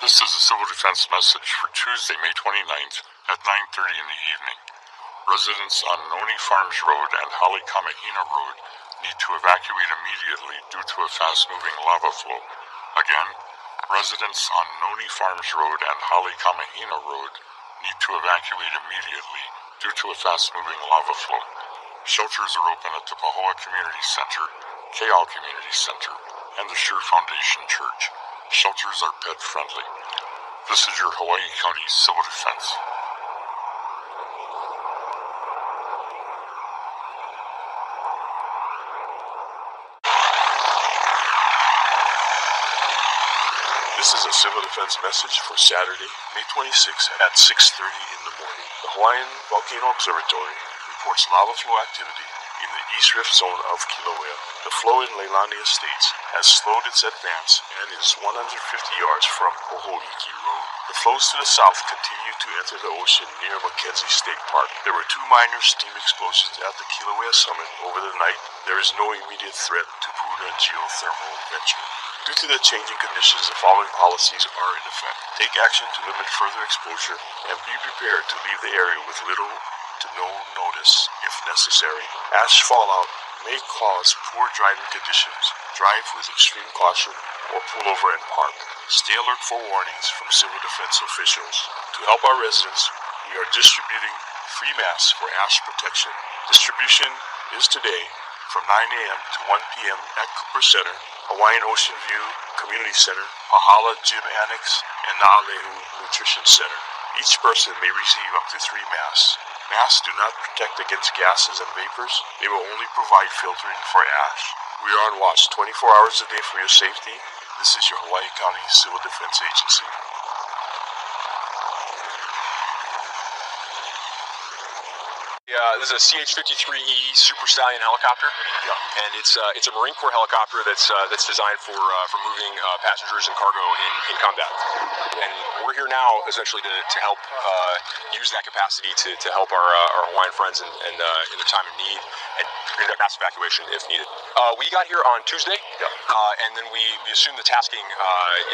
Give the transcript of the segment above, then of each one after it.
This is a civil defense message for Tuesday, May 29th at 9:30 in the evening. Residents on Noni Farms Road and Holly Kamahina Road need to evacuate immediately due to a fast-moving lava flow. Again, residents on Noni Farms Road and Holly Kamahina Road need to evacuate immediately due to a fast-moving lava flow. Shelters are open at the Pahoa Community Center, Keal Community Center, and the Sure Foundation Church. Shelters are pet-friendly. This is your Hawaii County Civil Defense. This is a civil defense message for Saturday, May 26 at 6:30 in the morning. The Hawaiian Volcano Observatory reports lava flow activity in the East Rift zone of Kilauea. The flow in Leilani Estates has slowed its advance and is 150 yards from Pohoiki Road. The flows to the south continue to enter the ocean near Mackenzie State Park. There were 2 minor steam explosions at the Kilauea summit over the night. There is no immediate threat to Puna geothermal adventure. Due to the changing conditions, the following policies are in effect. Take action to limit further exposure and be prepared to leave the area with little to no notice if necessary. Ash fallout may cause poor driving conditions. Drive with extreme caution or pull over and park. Stay alert for warnings from civil defense officials. To help our residents, we are distributing free masks for ash protection. Distribution is today from 9 a.m. to 1 p.m. at Cooper Center, Hawaiian Ocean View Community Center, Pahala Gym Annex, and Naalehu Nutrition Center. Each person may receive up to 3 masks. Masks do not protect against gases and vapors. They will only provide filtering for ash. We are on watch 24 hours a day for your safety. This is your Hawaii County Civil Defense Agency. This is a CH-53E Super Stallion helicopter, and it's a Marine Corps helicopter that's designed for moving passengers and cargo in combat. And we're here now essentially to help use that capacity to help our Hawaiian friends in their time of need and conduct mass evacuation if needed. We got here on Tuesday, and then we assumed the tasking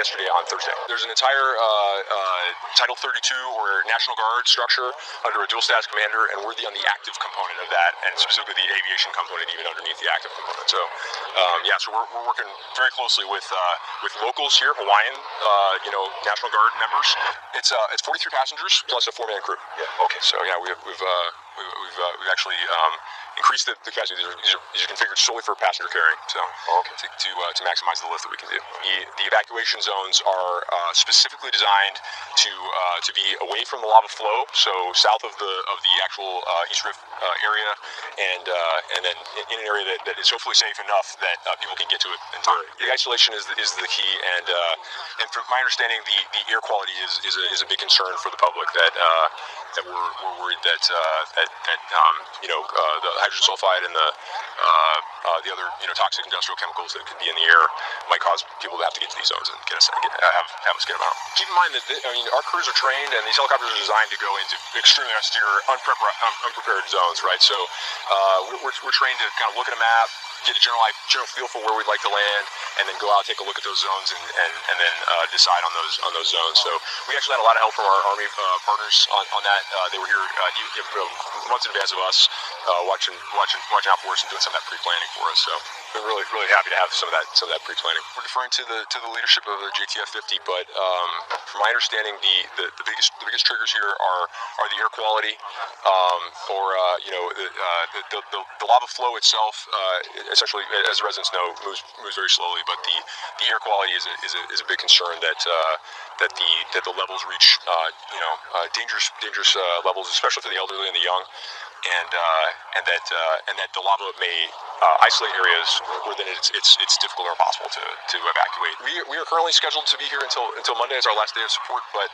yesterday on Thursday. There's an entire Title 32 or National Guard structure under a dual status commander, and we're on the active component of that, and specifically the aviation component even underneath the active component. So so we're working very closely with locals here, Hawaiian National Guard members. It's 43 passengers plus a 4-man crew. Okay. So we've actually increased the capacity. These are configured solely for passenger carrying, so to maximize the lift that we can do. The evacuation zones are specifically designed to be away from the lava flow, so south of the actual East Rift area, and then in an area that is hopefully safe enough that people can get to it in time. The isolation is the key, and from my understanding, the air quality is a big concern for the public. That we're worried that the hydrogen sulfide and the other toxic industrial chemicals that could be in the air might cause people to have to get to these zones and have us get them out. Keep in mind that our crews are trained, and these helicopters are designed to go into extremely austere, unprepared zones, right? So we're trained to kind of look at a map, get a general feel for where we'd like to land, and then go out, take a look at those zones, and then decide on those zones. So we actually had a lot of help from our Army partners on that. They were here months in advance of us, watching out for us and doing some of that pre-planning for us. So we're really happy to have some of that pre-planning. We're deferring to the leadership of the JTF 50, but from my understanding, the biggest triggers here are the air quality, the lava flow itself. Essentially, as residents know, moves very slowly, but the air quality is a big concern that the levels reach dangerous levels, especially for the elderly and the young, and that the lava may isolate areas where then it's difficult or impossible to evacuate. We are currently scheduled to be here until Monday as our last day of support, but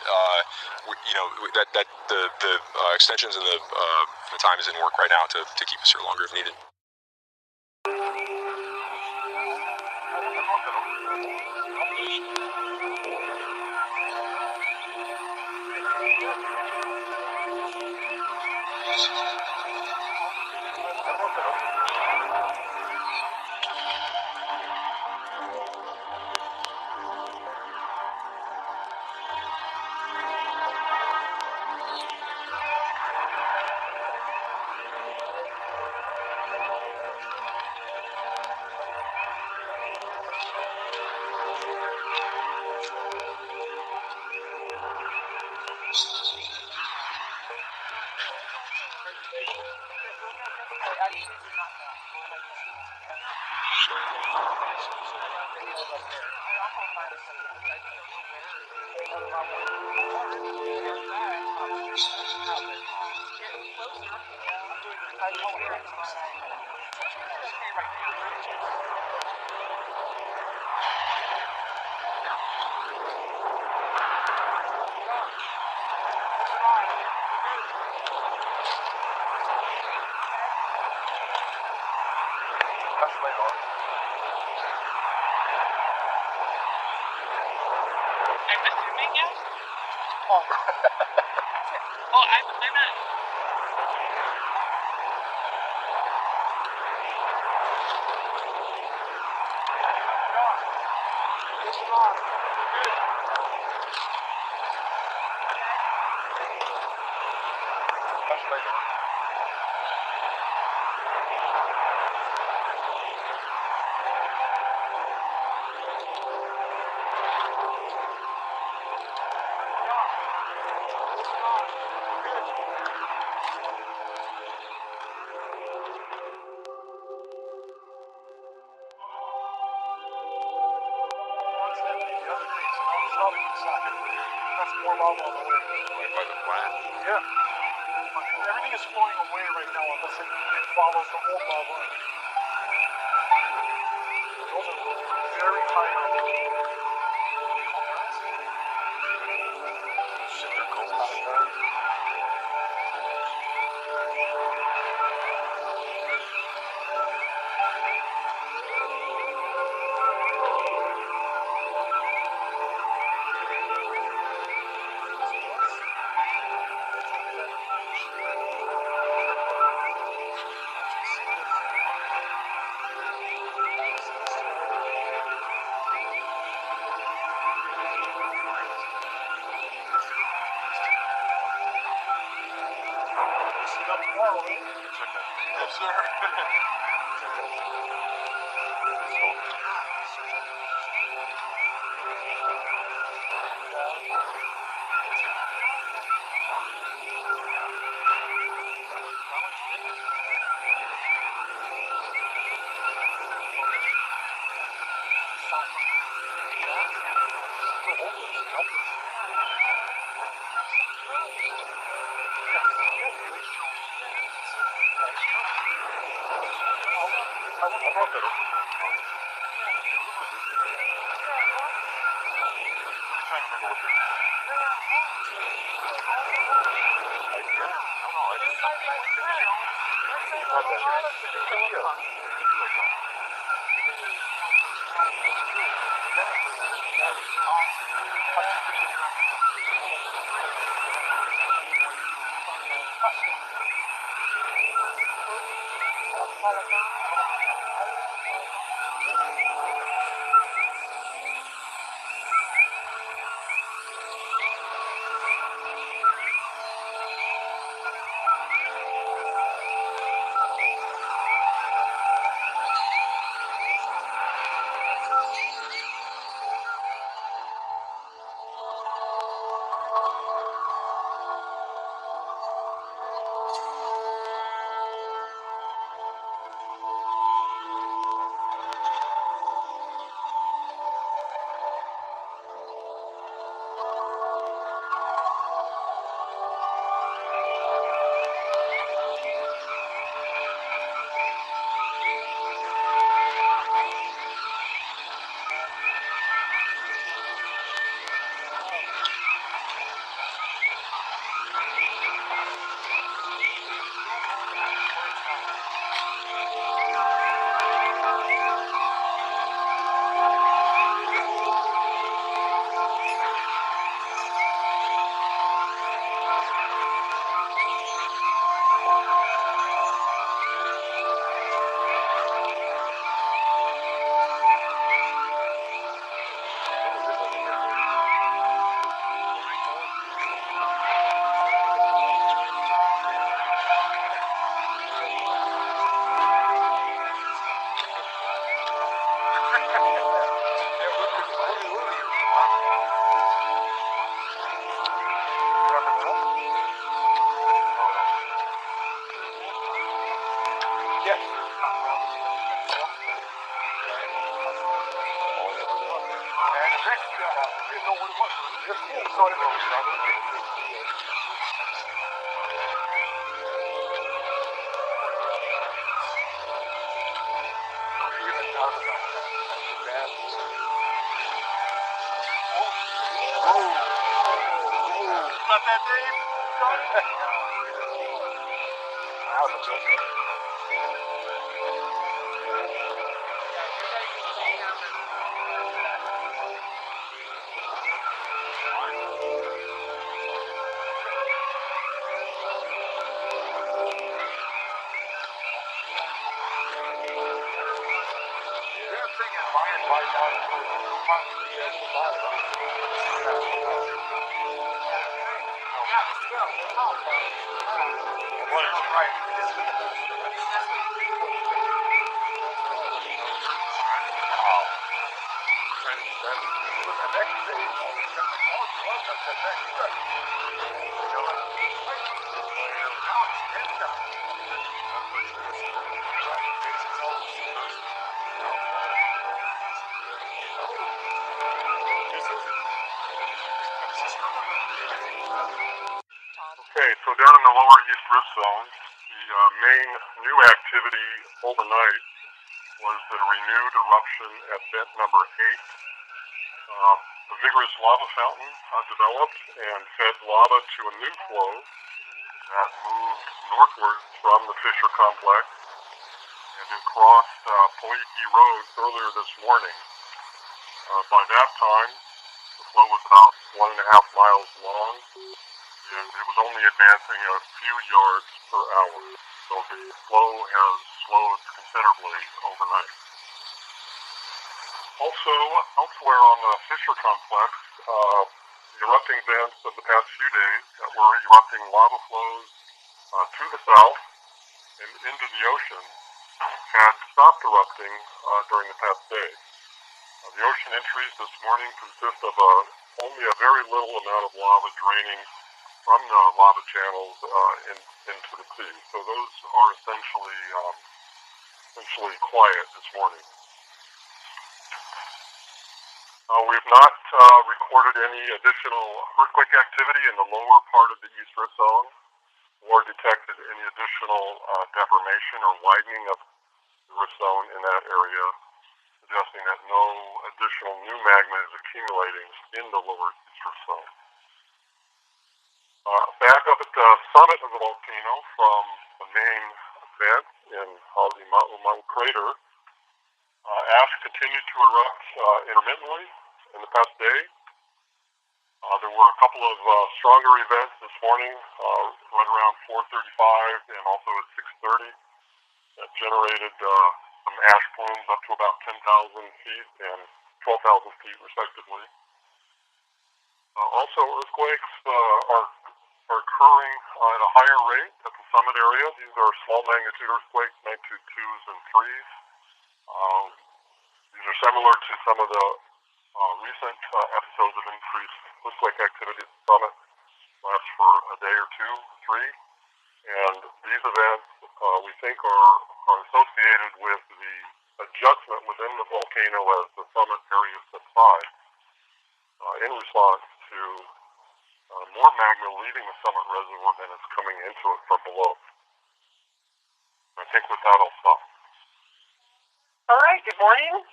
the extensions and the time is in work right now to keep us here longer if needed. I'm assuming yes. Oh. Well, I'm not. That's more lava on the way. Right by the flat. Yeah. Everything is flowing away right now unless it follows the old lava. Those are very high up. Cinder cones. Yes, sir. didn't know what it was. Just sort of Not that Dave. Okay, so down in the lower East Rift Zone, the main new activity overnight was the renewed eruption at vent number 8. A vigorous lava fountain developed and fed lava to a new flow that moved northward from the Fisher complex, and it crossed Paliki Road earlier this morning. By that time, the flow was about 1.5 miles long, and it was only advancing a few yards per hour, so the flow has slowed considerably overnight. Also, elsewhere on the Fisher complex, the erupting vents of the past few days that were erupting lava flows to the south and into the ocean had stopped erupting during the past day. The ocean entries this morning consist of only a very little amount of lava draining from the lava channels into the sea. So those are essentially quiet this morning. We've not recorded any additional earthquake activity in the lower part of the East Rift Zone, or detected any additional deformation or widening of the rift zone in that area, suggesting that no additional new magma is accumulating in the lower East Rift Zone. Back up at the summit of the volcano from the main vent in Halimau crater, ash continued to erupt intermittently in the past day. There were a couple of stronger events this morning, right around 4:35 and also at 6:30, that generated some ash plumes up to about 10,000 feet and 12,000 feet respectively. Also, earthquakes are occurring at a higher rate at the summit area. These are small magnitude earthquakes, magnitude 2s and 3s. These are similar to some of the recent episodes of increased earthquake activity at the summit, last for a day or 2, 3. And these events, we think, are associated with the adjustment within the volcano as the summit area subsides in response to more magma leaving the summit reservoir than is coming into it from below. I think with that I'll stop. All right, good morning.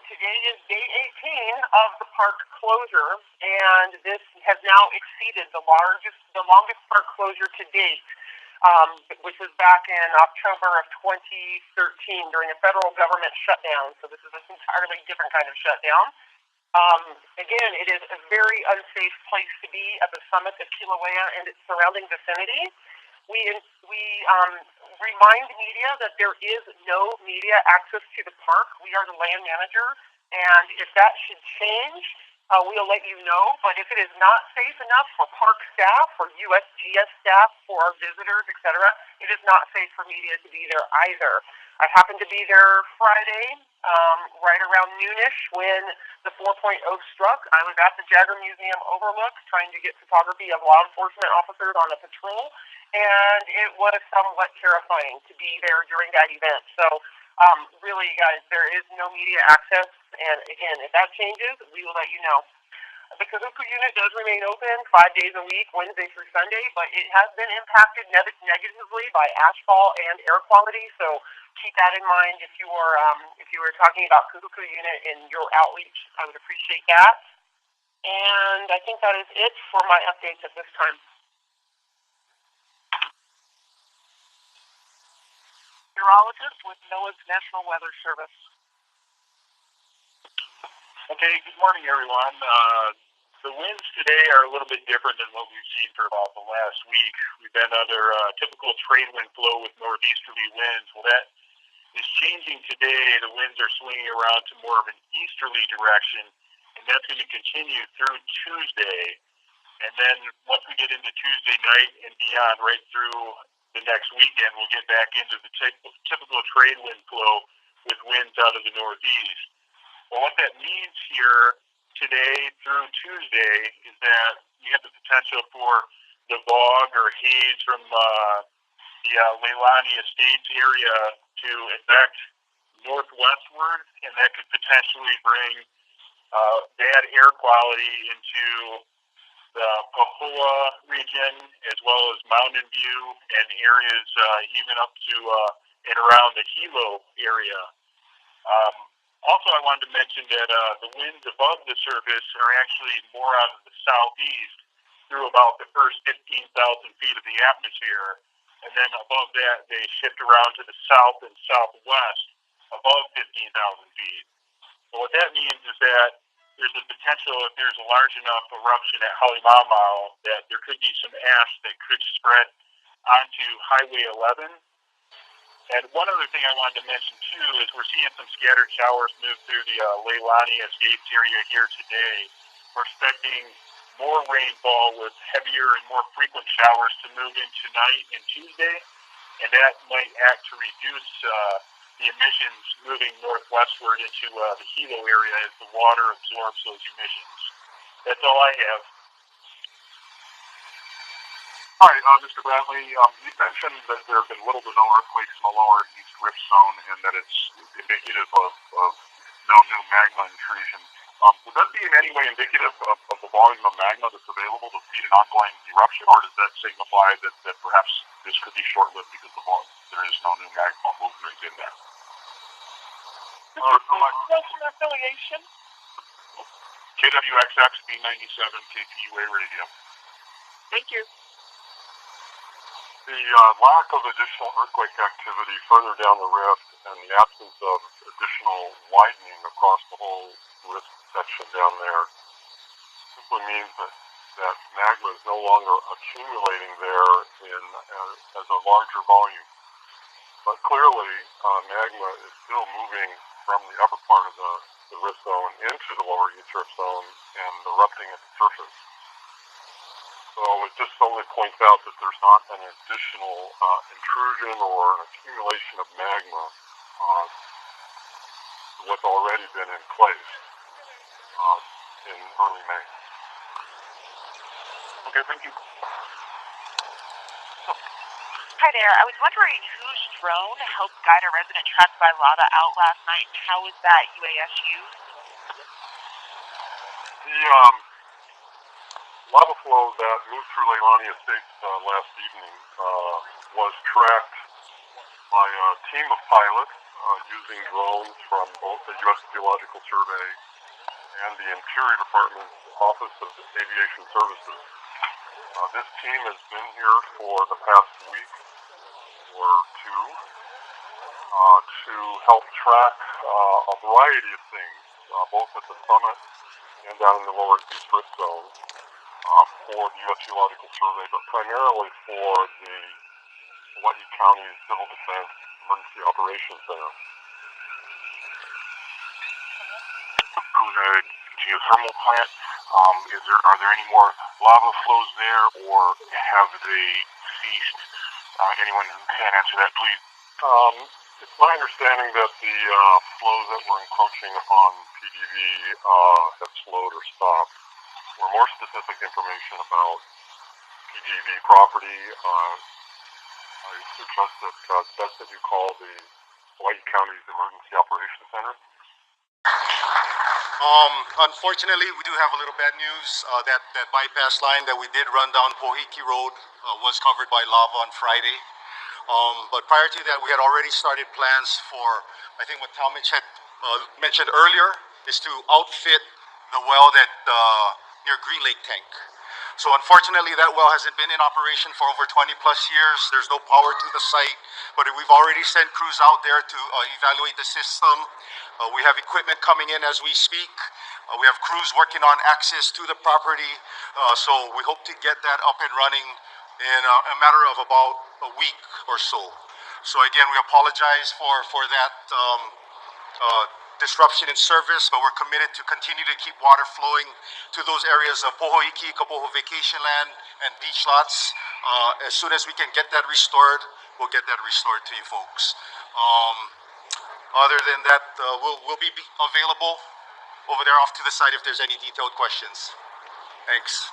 Today is day 18 of the park closure, and this has now exceeded the longest park closure to date, which was back in October of 2013 during a federal government shutdown. So this is an entirely different kind of shutdown. Again, it is a very unsafe place to be at the summit of Kilauea and its surrounding vicinity. We remind media that there is no media access to the park. We are the land manager, and if that should change, we'll let you know. But if it is not safe enough for park staff, for USGS staff, for our visitors, etc., it is not safe for media to be there either. I happened to be there Friday, right around noonish when the 4.0 struck. I was at the Jagger Museum overlook trying to get photography of law enforcement officers on a patrol, and it was somewhat terrifying to be there during that event. So really, guys, there is no media access, and again, if that changes, we will let you know. The Kahuku unit does remain open 5 days a week, Wednesday through Sunday, but it has been impacted negatively by ashfall and air quality. So keep that in mind if you were talking about Kahuku unit in your outreach. I would appreciate that. And I think that is it for my updates at this time. Meteorologist with NOAA's National Weather Service. Okay, good morning, everyone. The winds today are a little bit different than what we've seen for about the last week. We've been under typical trade wind flow with northeasterly winds. Well, that is changing today. The winds are swinging around to more of an easterly direction, and that's going to continue through Tuesday. And then once we get into Tuesday night and beyond, right through the next weekend, we'll get back into the typical trade wind flow with winds out of the northeast. Well, what that means here today through Tuesday is that you have the potential for the fog or haze from the Leilani Estates area to affect northwestward, and that could potentially bring bad air quality into the Pahoa region, as well as Mountain View and areas even up to and around the Hilo area. Also, I wanted to mention that the winds above the surface are actually more out of the southeast through about the first 15,000 feet of the atmosphere, and then above that they shift around to the south and southwest above 15,000 feet. So what that means is that there's a potential, if there's a large enough eruption at Halimamau, that there could be some ash that could spread onto Highway 11. And one other thing I wanted to mention, too, is we're seeing some scattered showers move through the Leilani Estates area here today. We're expecting more rainfall with heavier and more frequent showers to move in tonight and Tuesday, and that might act to reduce the emissions moving northwestward into the Hilo area as the water absorbs those emissions. That's all I have. Hi, Mr. Bradley. You mentioned that there have been little to no earthquakes in the lower East Rift Zone and that it's indicative of no new magma intrusion. Would that be in any way indicative of the volume of magma that's available to feed an ongoing eruption, or does that signify that perhaps this could be short-lived because there is no new magma movement in there? Affiliation? KWXX B97 KPUA radio. Thank you. The lack of additional earthquake activity further down the rift and the absence of additional widening across the whole rift section down there simply means that magma is no longer accumulating there as a larger volume. But clearly, magma is still moving from the upper part of the rift zone into the lower East Rift Zone and erupting at the surface. So it just only points out that there's not an additional intrusion or an accumulation of magma to what's already been in place in early May. Okay, thank you. Hi there. I was wondering whose drone helped guide a resident trapped by lava out last night, and how was that UAS used? The lava flow that moved through Leilani Estates last evening was tracked by a team of pilots using drones from both the U.S. Geological Survey and the Interior Department's Office of Aviation Services. This team has been here for the past week or two to help track a variety of things, both at the summit and down in the lower East Rift Zone for the U.S. Geological Survey, but primarily for the Hawaii County Civil Defense Emergency Operations Center. Puna geothermal plant. Are there any more lava flows there, or have they ceased? Anyone who can answer that, please. It's my understanding that the flows that were encroaching upon PDV have slowed or stopped. For more specific information about PDV property, I suggest that it's best that you call the Hawaii County's Emergency Operations Center. Unfortunately, we do have a little bad news. That bypass line that we did run down Pohiki Road was covered by lava on Friday. But prior to that, we had already started plans for, I think what Talmadge had mentioned earlier, is to outfit the well that near Green Lake Tank. So unfortunately, that well hasn't been in operation for over 20 plus years. There's no power to the site, but we've already sent crews out there to evaluate the system. We have equipment coming in as we speak. We have crews working on access to the property. So we hope to get that up and running in a matter of about a week or so. So again, we apologize for that disruption in service, but we're committed to continue to keep water flowing to those areas of Pohoiki, Kapoho Vacation Land, and beach lots. As soon as we can get that restored, we'll get that restored to you folks. Other than that, we'll be available over there off to the side if there's any detailed questions. Thanks.